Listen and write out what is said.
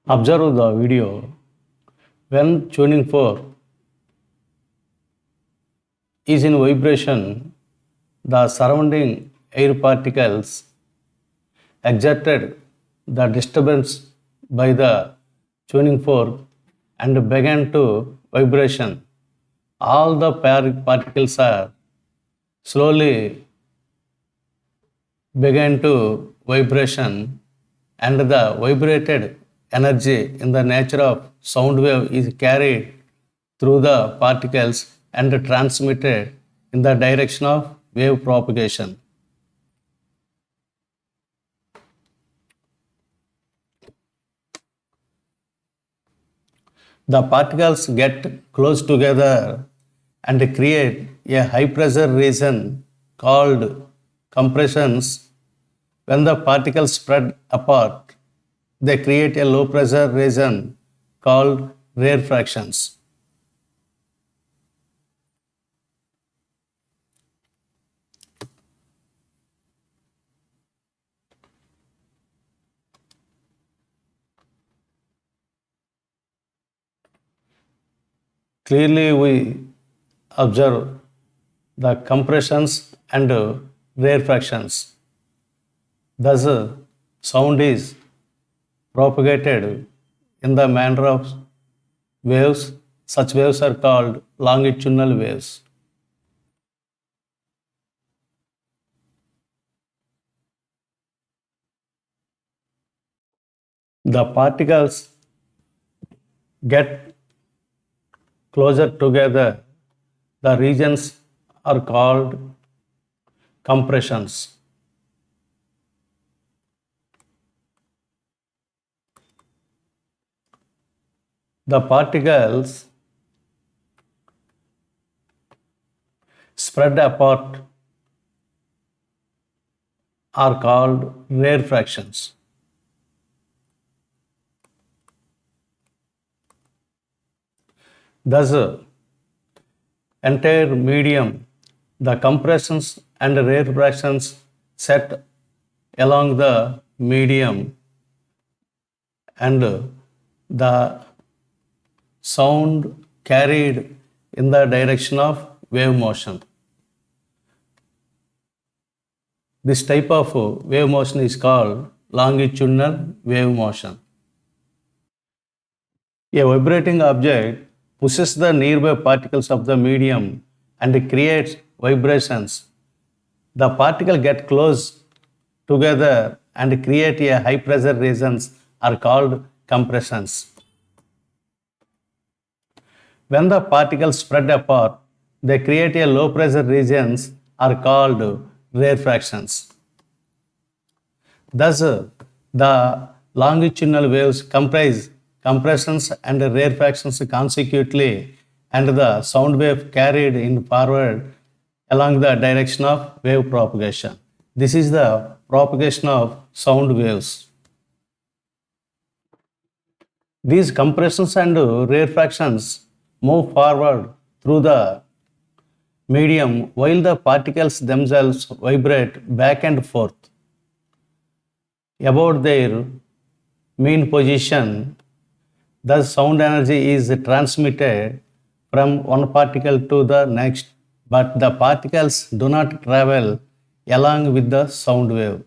Observe the video. When tuning fork is in vibration, the surrounding air particles exerted the disturbance by the tuning fork and began to vibration. All the particles are slowly began to vibration, and the vibrated energy in the nature of sound wave is carried through the particles and transmitted in the direction of wave propagation. The particles get close together and create a high pressure region called compressions. When the particles spread apart, they create a low pressure region called rarefactions. Clearly, we observe the compressions and rarefactions. Thus, sound is propagated in the manner of waves. Such waves are called longitudinal waves. The particles get closer together. The regions are called compressions. The particles spread apart are called rarefactions. Thus, entire medium, the compressions and rarefactions set along the medium, and the sound carried in the direction of wave motion. This type of wave motion is called longitudinal wave motion. A vibrating object pushes the nearby particles of the medium and creates vibrations. The particles get close together and create a high pressure regions are called compressions. When the particles spread apart, they create a low pressure regions are called rarefactions. Thus, the longitudinal waves comprise compressions and rarefactions consecutively, and the sound wave carried in forward along the direction of wave propagation. This is the propagation of sound waves. These compressions and rarefactions move forward through the medium while the particles themselves vibrate back and forth about their mean position. Thus, sound energy is transmitted from one particle to the next, but the particles do not travel along with the sound wave.